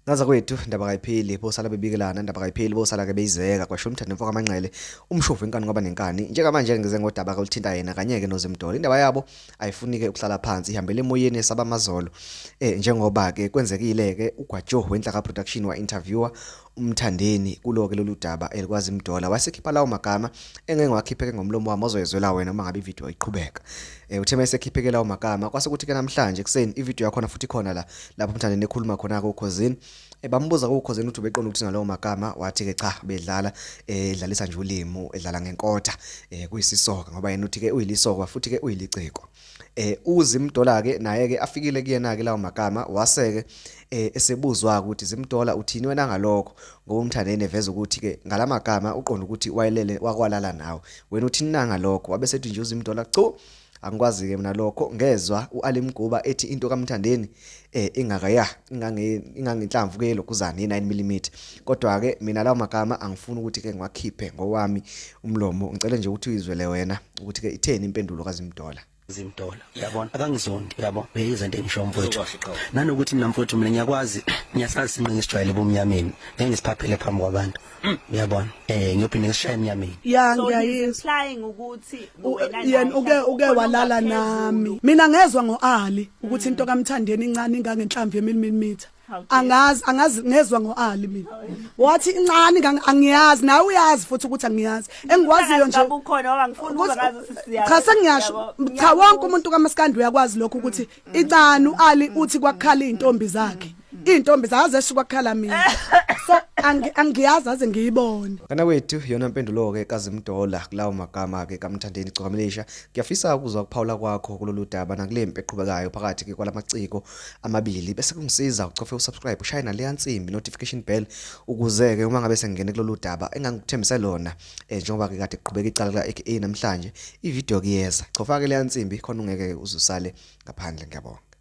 Ngaza kwethu indaba kayipheli bosala bebikelana indaba kayipheli bosala ke beyizeka kwasho uMthandeni mfoka amanqele umshovu inkani ngoba nenkani njengamanje ngize ngodaba oluthinta yena kanye ke noZimdola indaba yabo ayifunike ukuhlala phansi ihambele emoyeni esaba amazolo njengoba ke kwenzekile ke uGwajo wenhlaka production wa interviewer uMthandeni kulo ke lolu daba elikwazi uZimdola wasekhipha lawo magama engeke ngwakhipheke ngomlomo wami ozoyezwela wena uma ngabe ivideo iqhubeka uthe mayesekhipheke lawo magama kwase kuthi ke namhlanje kuseni ivideo yakhona futhi khona la lapho uMthandeni ekhuluma khona ku Khosini bambuza ku Khosini ukuthi ubeqonda ukuthi ngalowo magama wathi ke cha bedlala edlalisa nje ulimo edlala ngenkotha kuyisisoka ngoba yena uthi ke uyilisoko futhi ke uyiliciko uZimdola ke naye ke afikile kuyena ke lawo magama waseke esebuzwa ukuthi Zimdola uthini wena ngalokho ngoba uMthandeni eveza ukuthi ke ngalamagama uqonda ukuthi wayelele wakwalala nawe wena uthini ngalokho wabe sethi nje uZimdola chu angikwazi ke mina lokho ngezwa uAlimguba ethi into kaMthandeni ingakaya ingangenhlamvu ke lokuzana i9mm kodwa ke mina lawo magama angifuni ukuthi ke ngiwakhiphe ngowami umlomo ngicela nje ukuthi uyizwele wena ukuthi ke itheni impendulo kaZimdola. Zimdola uyabona akangizondi uyabona beyizinto engisho mfowethu nanokuthi mina mfowethu mina ngiyakwazi ngiyasazi sinqinga isijwayele bomnyameni ngeke ngisiphaphele phambi kwabantu uyabona ngiyophinde ngishaye emnyameni ya ngiyayizwa flying ukuthi yena uke walala nami mina ngezwe ngoali ukuthi into kaMthandeni incane ingangenhlamvu ye-mm angazi ngezwe ngoali mina wathi incane angiyazi nawe uyazi futhi ukuthi angiyazi engikwaziyo nje ukhona ongangifuni ukuba ngazo sisiyazi cha sengiyasho cha wonke umuntu kaMaskandi uyakwazi lokho ukuthi incane uali uthi kwakhala intombi zakhe intombi zaze kwakhala mina so angiyazi aze ngiyibone kana wethu yona impendulo ke kaZimdola kulawo magama ke kaMthandeni Gcokamilisha ngiyafisa ukuzwa ukuphawula kwakho kulolu daba nakulempe eqhubekayo phakathi ke kwalamaciko amabili bese kungisiza ucofe usubscribe ushaya naleya nsimbi notification bell ukuze ke uma ngabe sengene kulolu daba engangikuthembise lona njengoba ke kade kuqhubeka icala la aka namhlanje ivideo kuyeza cofa ke leya nsimbi khona ungeke uzusale ngaphandle ngiyabona.